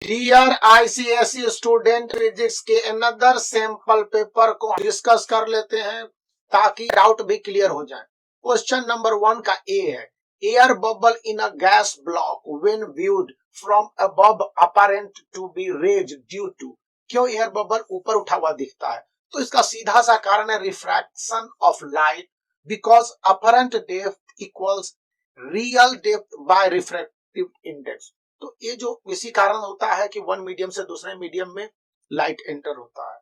Dear ICSE student, physics के another sample paper को discuss कर लेते हैं ताकि डाउट भी क्लियर हो जाए। क्वेश्चन नंबर 1 का ए है, air bubble in a gas block when viewed from above apparent to be raise due to. क्यों एयर बबल ऊपर उठा हुआ दिखता है? तो इसका सीधा सा कारण है refraction of light, because apparent depth equals real depth by refractive index. तो ये जो इसी कारण होता है कि वन मीडियम से दूसरे मीडियम में लाइट एंटर होता है।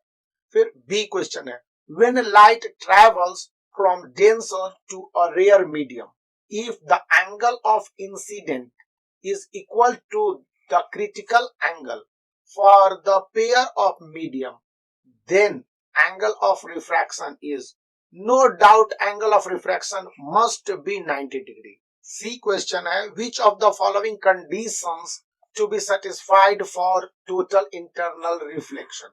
फिर बी क्वेश्चन है, when light travels from denser to a rare medium, if the angle of incident is equal to the critical angle for the pair of medium, then angle of refraction is, no doubt angle of refraction must be 90 degree. C question है, which of the following conditions to be satisfied for total internal reflection।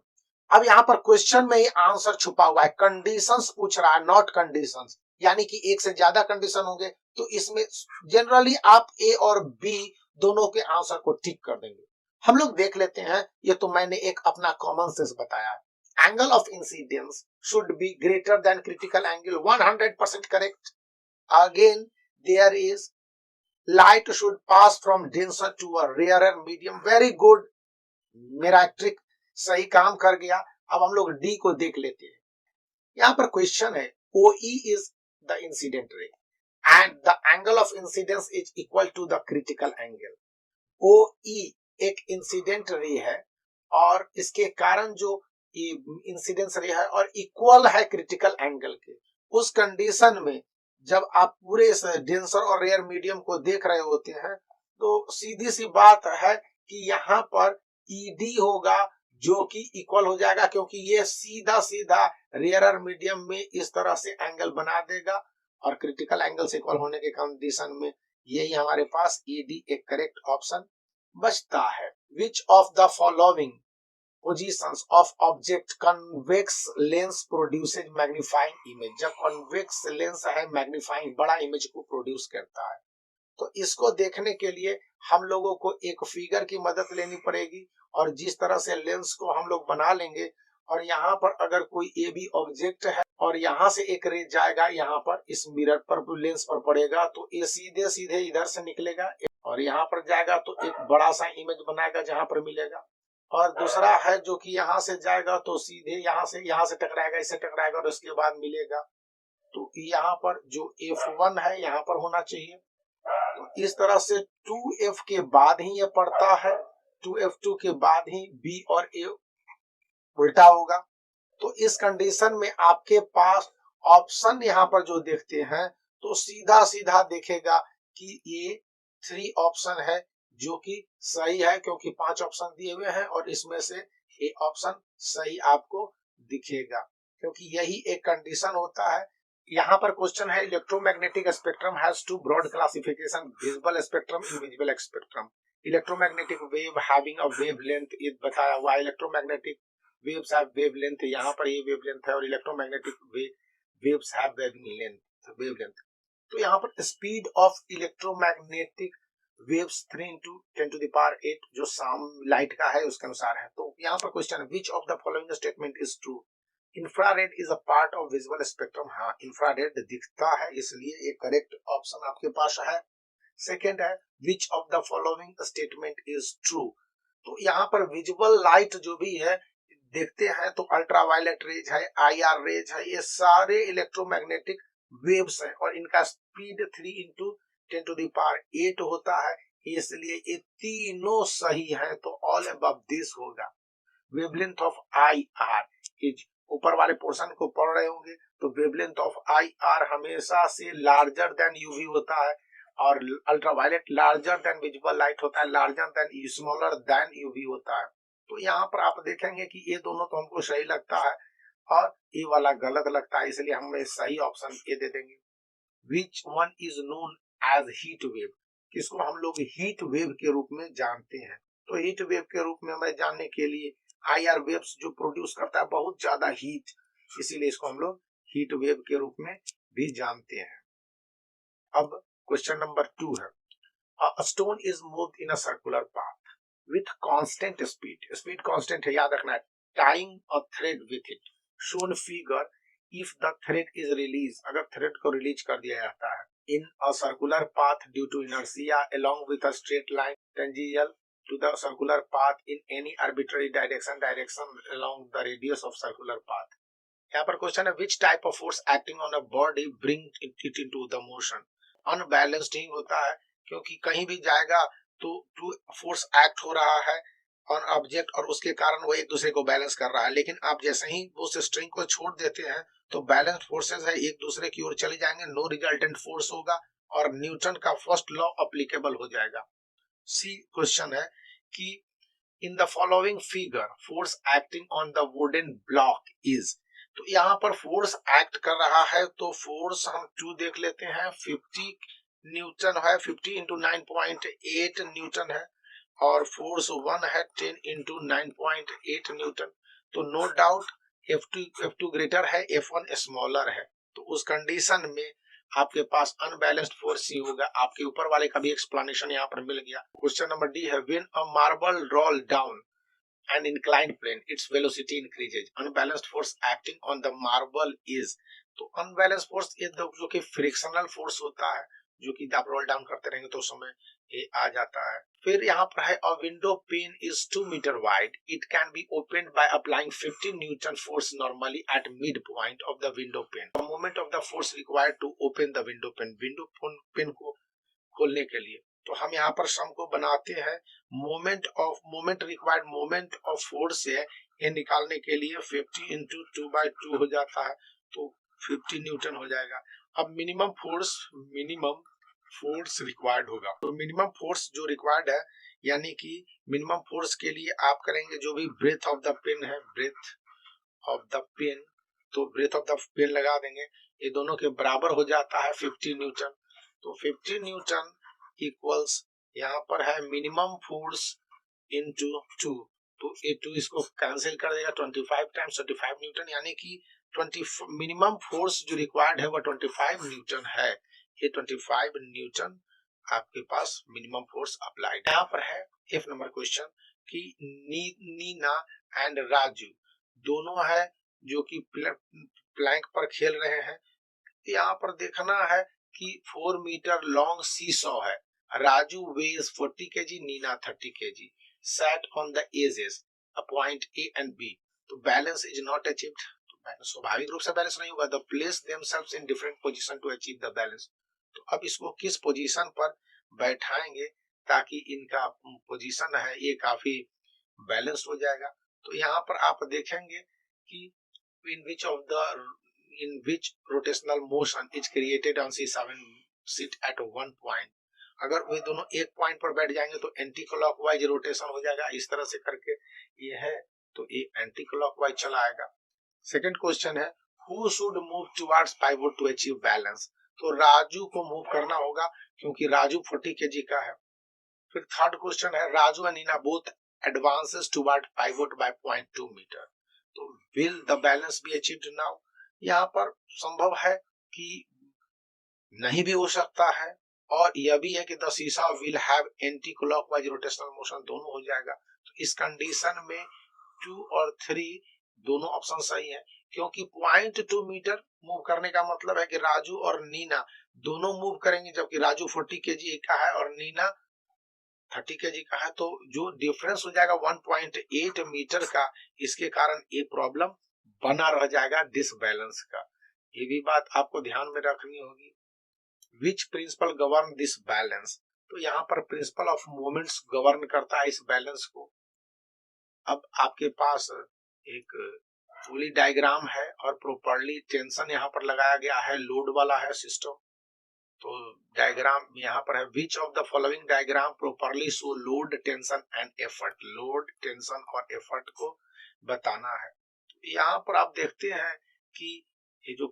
अब यहाँ पर question में ही answer छुपा हुआ है, conditions पूछ रहा है, नॉट कंडीशंस, यानी कि एक से ज्यादा कंडीशन होंगे तो इसमें जनरली आप ए और बी दोनों के आंसर को टिक कर देंगे। हम लोग देख लेते हैं, ये तो मैंने एक अपना कॉमन सेंस बताया है। Angle of incidence should be greater than critical angle, 100% correct. Again, there is light should pass from denser to a rarer medium, very good, मेरा ट्रिक सही काम कर गया। अब हम लोग डी को देख लेते हैं। यहाँ पर क्वेश्चन है, OE is the incident ray and the angle of incidence is equal to the critical angle। OE एक इंसिडेंट रे है और इसके कारण जो इंसिडेंस रे है और इक्वल है क्रिटिकल एंगल के, उस कंडीशन में जब आप पूरे डेंसर और रेयर मीडियम को देख रहे होते हैं तो सीधी सी बात है कि यहाँ पर ईडी होगा जो कि इक्वल हो जाएगा, क्योंकि ये सीधा सीधा रेयर मीडियम में इस तरह से एंगल बना देगा और क्रिटिकल एंगल से इक्वल होने के कंडीशन में यही हमारे पास ईडी एक करेक्ट ऑप्शन बचता है। Which of the following positions of object convex lens produces magnifying image। जब convex lens है, magnifying बड़ा इमेज को प्रोड्यूस करता है। तो इसको देखने के लिए हम लोगों को एक फिगर की मदद लेनी पड़ेगी और जिस तरह से लेंस को हम लोग बना लेंगे और यहाँ पर अगर कोई ए बी ऑब्जेक्ट है और यहाँ से एक रे जाएगा, यहाँ पर इस मिरर पर लेंस पर पड़ेगा तो ये सीधे सीधे इधर से निकलेगा और यहाँ पर जाएगा तो एक बड़ा सा इमेज बनाएगा जहाँ पर मिलेगा, और दूसरा है जो कि यहाँ से जाएगा तो सीधे यहाँ से टकराएगा, इससे टकराएगा और उसके बाद मिलेगा। तो यहाँ पर जो F1 है यहाँ पर होना चाहिए। तो इस तरह से 2F के बाद ही ये पड़ता है, 2F2 के बाद ही B और A उल्टा होगा। तो इस कंडीशन में आपके पास ऑप्शन यहाँ पर जो देखते हैं तो सीधा सीधा देखेगा कि ये 3 ऑप्शन है जो कि सही है, क्योंकि 5 ऑप्शन दिए हुए हैं और इसमें से ए ऑप्शन सही आपको दिखेगा, क्योंकि यही एक कंडीशन होता है। यहाँ पर क्वेश्चन है, electromagnetic spectrum has two broad classification, visible spectrum, invisible spectrum. Electromagnetic wave having a wavelength ये बताया हुआ है, इलेक्ट्रोमैग्नेटिक वेव्स हैव वेवलेंथ, यहाँ पर ये वेवलेंथ है और इलेक्ट्रोमैग्नेटिक वेव्स हैव वेवलेंथ। तो यहाँ पर speed of electromagnetic waves 3 into 10 to the power 8 जो साउंड लाइट का है उसके अनुसार है। तो यहाँ पर क्वेश्चन है, which of the following statement is true. Infrared is a part of visual spectrum. हाँ, इंफ्रारेड दिखता है, इसलिए एक करेक्ट ऑप्शन आपके पास है। सेकेंड है, which of the following statement is true. तो यहाँ पर विजुअल लाइट जो भी है देखते हैं तो अल्ट्रावायलेट रेज है, IR रेज है, ये सारे इलेक्ट्रोमैग्नेटिक वेव्स हैं और इनका speed 3 into 10 to the power 8 होता है, इसलिए ये तीनों सही है। तो ऑल अबव दिस होगा। वेवलेंथ ऑफ IR इज, ऊपर वाले पोर्शन को पढ़ रहे होंगे तो वेवलेंथ ऑफ IR हमेशा से लार्जर देन UV होता है और ultraviolet larger than visual light होता है, larger than smaller than UV होता है। तो यहाँ पर आप देखेंगे कि ये दोनों तो हमको सही लगता है और ये वाला गलत लगता है, इसलिए हम सही ऑप्शन ए दे देंगे। Which one is known as heat wave, किसको हम लोग हीट वेव के रूप में जानते हैं। तो हीट वेव के रूप में हमें जानने के लिए IR वेव्स जो प्रोड्यूस करता है बहुत ज्यादा हीट, इसीलिए इसको हम लोग हीट वेव के रूप में भी जानते हैं। अब क्वेश्चन नंबर 2 है, a stone is moved in a circular path with constant speed, speed constant है याद रखना है, tying a thread with it, shown figure if the thread is release, अगर थ्रेड को रिलीज कर दिया जाता है in a circular path due to inertia along with a straight line tangential to the circular path in any arbitrary direction along the radius of circular path. यहाँ पर question है which type of force acting on a body bring it into the motion. Unbalanced ही होता है क्योंकि कहीं भी जाएगा तो फोर्स एक्ट हो रहा है ऑन ऑब्जेक्ट और उसके कारण वो एक दूसरे को बैलेंस कर रहा है, लेकिन आप जैसे ही उस स्ट्रिंग को छोड़ देते हैं तो बैलेंस्ड फोर्सेस है एक दूसरे की ओर चले जाएंगे, नो रिजल्टेंट फोर्स होगा और न्यूटन का फर्स्ट लॉ अप्लीकेबल हो जाएगा। सी क्वेश्चन है कि in the following figure force acting on the wooden block is, तो यहाँ पर फोर्स एक्ट कर रहा है तो फोर्स हम 2 देख लेते हैं, 50 न्यूटन है, 50 इंटू 9.8 न्यूटन है और फोर्स 1 है 10 इंटू 9.8 न्यूटन। तो नो डाउट F2 ग्रेटर है, F1 स्मॉलर है, तो उस कंडीशन में आपके पास अनबैलेंस्ड फोर्स ही होगा। आपके ऊपर वाले का भी एक्सप्लेनेशन यहाँ पर मिल गया। क्वेश्चन नंबर डी है when a marble roll down an inclined plane its velocity increases, unbalanced force acting on the marble is, तो अनबैलेंस्ड फोर्स जो कि फ्रिक्शनल फोर्स होता है, जो कि आप रोल डाउन करते रहेंगे तो उस समय ये आ जाता है। फिर यहाँ पर है a window pane is 2 metre wide, it can be opened by applying 50 newton force normally at mid point of the window pane, the moment of the force required to open the window pane को खोलने के लिए। तो हम यहाँ पर सम को बनाते हैं, moment required moment of force है ये निकालने के लिए 50 इंटू 2/2 हो जाता है तो 50 न्यूटन हो जाएगा। अब मिनिमम फोर्स रिक्वायर्ड होगा, तो मिनिमम फोर्स जो रिक्वायर्ड है यानी कि मिनिमम फोर्स के लिए आप करेंगे जो भी ब्रेथ ऑफ द पेन है, ब्रेथ ऑफ द पेन, तो ब्रेथ ऑफ द पेन लगा देंगे, ये दोनों के बराबर हो जाता है 50 न्यूटन। तो 50 न्यूटन इक्वल्स यहाँ पर है मिनिमम फोर्स इनटू 2, तो ये 2 इसको कैंसिल कर देगा, 25 टाइम्स 25 न्यूटन, यानी कि 20 मिनिमम फोर्स जो रिक्वायर्ड है वो 25 न्यूटन है। ये 25 न्यूटन आपके पास मिनिमम फोर्स अप्लाइड। यहाँ पर है F नंबर क्वेश्चन कि नीना एंड राजू दोनों है जो कि प्लैंक पर खेल रहे हैं। यहाँ पर देखना है कि 4 मीटर लॉन्ग सीसॉ है, Raju weighs 40 kg, Neena 30 kg, sat on the edges a point A and B, तो बैलेंस इज नॉट अचीव्ड, तो बैलेंस स्वाभाविक रूप से बैलेंस नहीं होगा। They place themselves in different position to achieve the balance, तो अब इसको किस पोजीशन पर बैठाएंगे ताकि इनका पोजीशन है ये काफी बैलेंस हो जाएगा। तो यहाँ पर आप देखेंगे कि in which rotational motion is created on C7 sit at one point, अगर वे दोनों एक पॉइंट पर बैठ जाएंगे तो एंटी क्लॉकवाइज रोटेशन हो जाएगा, इस तरह से करके ये है तो ये एंटी क्लॉकवाइज चला आएगा। सेकंड क्वेश्चन है who should move towards pivot to achieve balance, तो राजू को मूव करना होगा क्योंकि राजू 40 kg का है। फिर थर्ड क्वेश्चन है Raju and Neena both advances toward pivot by 0.2 metre, तो will the balance be achieved now, यहाँ पर संभव है कि नहीं भी हो सकता है और यह भी है कि द सीसा will have anti clockwise rotational motion, दोनों हो जाएगा। तो इस कंडीशन में 2 और 3 दोनों ऑप्शन सही है क्योंकि 0.2 मीटर मूव करने का मतलब है कि राजू और नीना दोनों मूव करेंगे, जबकि राजू 40 kg का है और नीना 30 kg का है, तो जो डिफरेंस हो जाएगा 1.8 मीटर का, इसके कारण ये प्रॉब्लम बना रह जाएगा डिसबैलेंस का। ये भी बात आपको ध्यान में रखनी होगी। Which principle govern this balance, तो यहाँ पर प्रिंसिपल ऑफ मोमेंट्स गवर्न करता है इस बैलेंस को। अब आपके पास एक पुली डायग्राम है और प्रॉपर्ली टेंशन यहाँ पर लगाया गया है, लोड वाला है सिस्टम। तो डायग्राम यहाँ पर है which of the following diagram properly show load tension and effort, load tension और एफर्ट को बताना है। यहाँ पर आप देखते हैं कि ये जो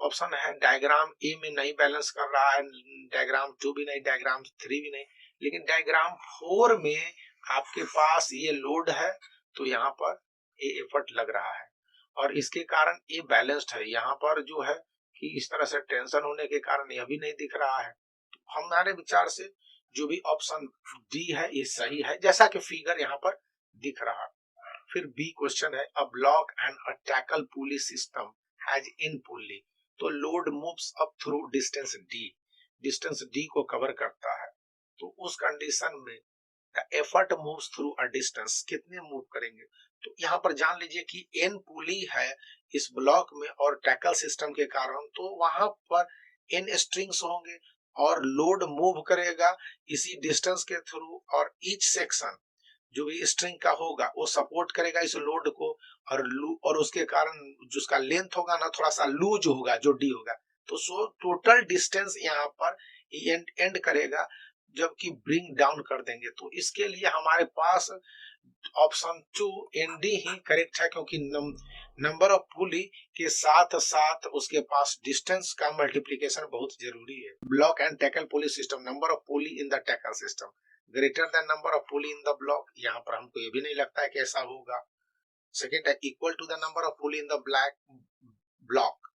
ऑप्शन है डायग्राम ए में नहीं बैलेंस कर रहा है, डायग्राम 2 भी नहीं, डायग्राम 3 भी नहीं, लेकिन डायग्राम 4 में आपके पास ये लोड है तो यहाँ पर ये एफर्ट लग रहा है और इसके कारण ये बैलेंस्ड है। यहाँ पर जो है कि इस तरह से टेंशन होने के कारण यह भी नहीं दिख रहा है। तो हमारे विचार से जो भी ऑप्शन डी है ये सही है, जैसा कि फिगर यहाँ पर दिख रहा। फिर बी क्वेश्चन है, a block and a tackle pulley system has n pulley, तो load moves up through distance d को कवर करता है, तो उस कंडीशन में effort moves through a distance कितने मूव करेंगे। तो यहाँ पर जान लीजिए कि एन पुली है इस ब्लॉक में और टैकल सिस्टम के कारण, तो वहां पर एन स्ट्रिंग्स होंगे और लोड मूव करेगा इसी डिस्टेंस के थ्रू, और ईच सेक्शन जो भी स्ट्रिंग का होगा वो सपोर्ट करेगा इस लोड को, और उसके कारण जिसका लेंथ होगा ना थोड़ा सा लूज होगा जो डी होगा, तो सो टोटल डिस्टेंस यहाँ पर एंड करेगा जबकि ब्रिंग डाउन कर देंगे। तो इसके लिए हमारे पास ऑप्शन 2 एन डी ही करेक्ट है, क्योंकि नंबर ऑफ पुली के साथ साथ उसके पास डिस्टेंस का मल्टीप्लीकेशन बहुत जरूरी है। Block and tackle pulley system, number of pulley in the tackle system greater than number of pulley in the block, यहाँ पर हमको ये भी नहीं लगता है कि ऐसा होगा। सेकेंड है equal to the number of pulley in the block,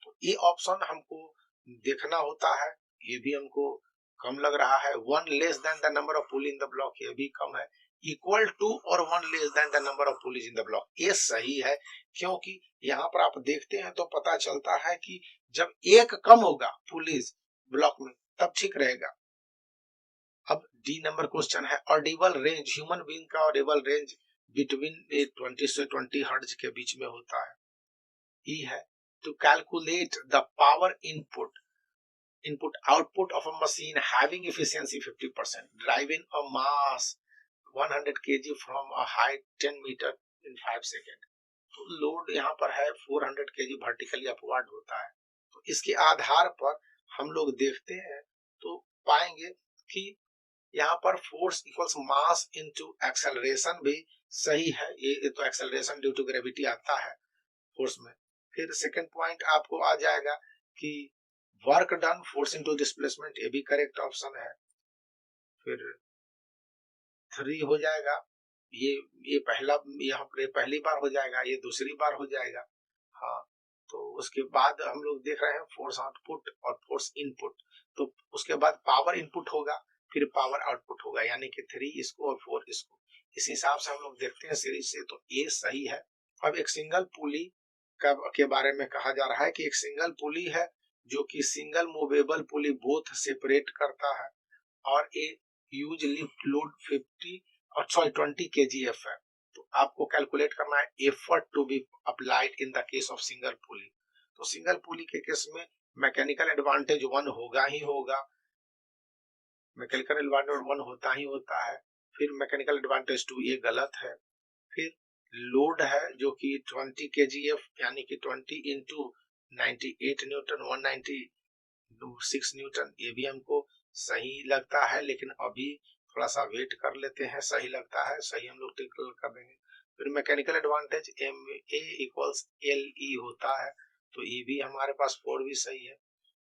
तो ये ऑप्शन हमको देखना होता है, ये भी हमको कम लग रहा है। One less than the number of pulley in the block, ये भी कम है। इक्वल टू और one less than the number of pulleys in the block, ये सही है, क्योंकि यहाँ पर आप देखते हैं तो पता चलता है कि जब एक कम होगा पुलिस ब्लॉक में तब ठीक रहेगा। अब डी नंबर क्वेश्चन है, ऑडिबल रेंज, ह्यूमन बीइंग का ऑडिबल रेंज बिटवीन 20 से 20 हर्ट्ज के बीच में होता है। ई है, to calculate the power input output of a machine having efficiency 50%, driving a mass 100 kg from a height 10 meter in 5 seconds, तो load यहाँ पर है 400 kg वर्टिकली अपवर्ड होता है। तो इसके आधार पर हम लोग देखते हैं तो पाएंगे कि यहाँ पर force equals mass into acceleration भी सही है, ये तो एक्सेलरेशन ड्यू टू ग्रेविटी आता है फोर्स में। फिर सेकंड पॉइंट आपको आ जाएगा कि work done force into displacement, ये भी करेक्ट ऑप्शन है। फिर 3 हो जाएगा, ये यहाँ पर पहली बार हो जाएगा, ये दूसरी बार हो जाएगा। हाँ, तो उसके बाद हम लोग देख रहे हैं फोर्स आउटपुट और फोर्स इनपुट, तो उसके बाद पावर इनपुट होगा फिर पावर आउटपुट होगा, यानी कि 3 इसको और 4 इसको, इस हिसाब से हम लोग देखते हैं सीरीज से, तो ये सही है। अब एक सिंगल पुली के बारे में कहा जा रहा है कि एक सिंगल पुली है जो कि सिंगल मूवेबल पुली बोथ सेपरेट करता है, और ये यूज लिफ्ट लोड 20 kgf है। तो आपको कैलकुलेट करना है effort to be applied in the case of single pulley. तो सिंगल पुली के केस में मैकेनिकल एडवांटेज 1 होगा ही होगा, मैकेनिकल एडवांटेज 1 होता ही होता है। फिर मैकेनिकल एडवांटेज 2 ये गलत है। फिर लोड है जो कि 20 kgf यानी कि 20 इंटू 98 न्यूटन 196 न्यूटन, ये भी हमको सही लगता है, लेकिन अभी थोड़ा सा वेट कर लेते हैं, सही लगता है, सही हम लोग टिक कर देंगे। फिर mechanical advantage MA equals LE होता है, तो ये भी हमारे पास 4 भी सही है।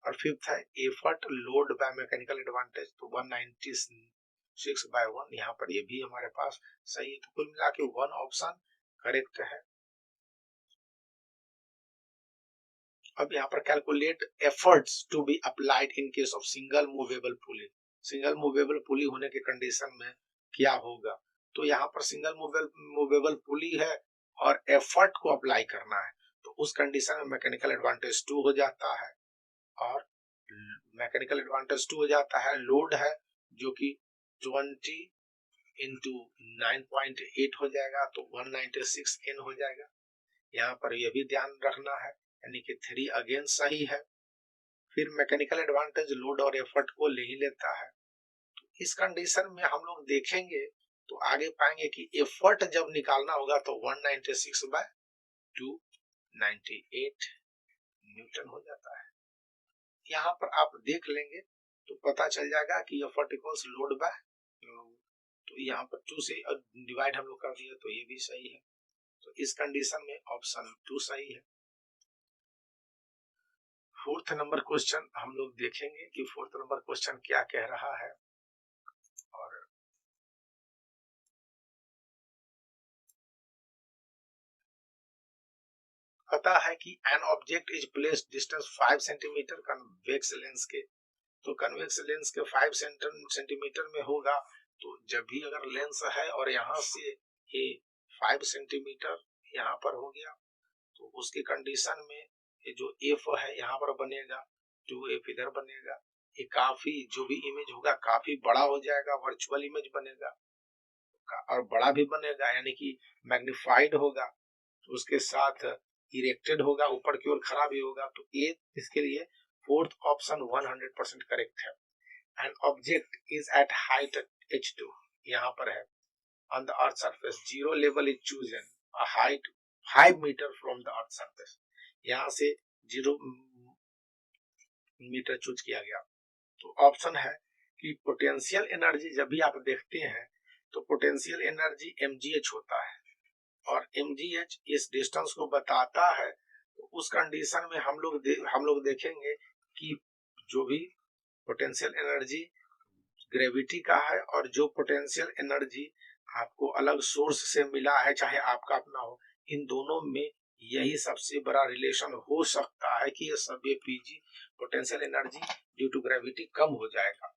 और फिफ्थ है effort load by mechanical advantage, तो 196/1, यहाँ पर ये भी हमारे पास सही है। तो कुल मिला के 1 ऑप्शन करेक्ट है। अब यहाँ पर calculate efforts to be applied in case of single movable pulley, single movable pulley होने के कंडीशन में क्या होगा। तो यहाँ पर सिंगल मूवेबल पुली है और एफर्ट को अप्लाई करना है, तो उस कंडीशन में मैकेनिकल एडवांटेज 2 हो जाता है, और मैकेनिकल एडवांटेज 2 हो जाता है। लोड है जो कि 20 इंटू 9.8 हो जाएगा, तो 196 N हो जाएगा। यहाँ पर यह भी ध्यान रखना है, यानी कि 3 अगेन सही है। फिर मैकेनिकल एडवांटेज लोड और एफर्ट को ले ही लेता है। तो इस कंडीशन में हम लोग देखेंगे तो आगे पाएंगे कि एफर्ट जब निकालना होगा तो 196/298 न्यूटन हो जाता है। यहाँ पर आप देख लेंगे तो पता चल जाएगा कि एफर्ट इक्वल्स लोड बाय, तो यहाँ पर 2 से डिवाइड हम लोग कर दिया, तो ये भी सही है। तो इस कंडीशन में ऑप्शन 2 सही है। फोर्थ नंबर क्वेश्चन हम लोग देखेंगे कि फोर्थ नंबर क्वेश्चन क्या कह रहा है। और पता है कि N object is placed distance 5 centimetre convex lens के तो कन्वेक्स लेंस के 5 सेंटीमीटर में होगा। तो जब भी अगर लेंस है और यहाँ से ये 5 सेंटीमीटर यहाँ पर हो गया, तो उसकी कंडीशन में ये जो एफ है यहाँ पर बनेगा, जो एफ इधर बनेगा, ये काफी जो भी इमेज होगा काफी बड़ा हो जाएगा, वर्चुअल इमेज बनेगा और बड़ा भी बनेगा, यानी कि मैग्निफाइड होगा। तो उसके साथ इरेक्टेड होगा, ऊपर की ओर खड़ा भी होगा। तो ये इसके लिए फोर्थ ऑप्शन 100% करेक्ट है। An object is at height h2, यहाँ पर है, on the earth surface, zero level is chosen, a height 5 metre from the earth surface, यहाँ से 0 मीटर चूज किया गया। तो ऑप्शन है कि पोटेंशियल एनर्जी जब भी आप देखते हैं तो पोटेंशियल एनर्जी mgh होता है, और mgh इस डिस्टेंस को बताता है। तो उस कंडीशन में हम लोग देखेंगे कि जो भी पोटेंशियल एनर्जी ग्रेविटी का है और जो पोटेंशियल एनर्जी आपको अलग सोर्स से मिला है, चाहे आपका अपना हो, इन दोनों में यही सबसे बड़ा रिलेशन हो सकता है कि ये सब PG potential energy due to gravity कम हो जाएगा।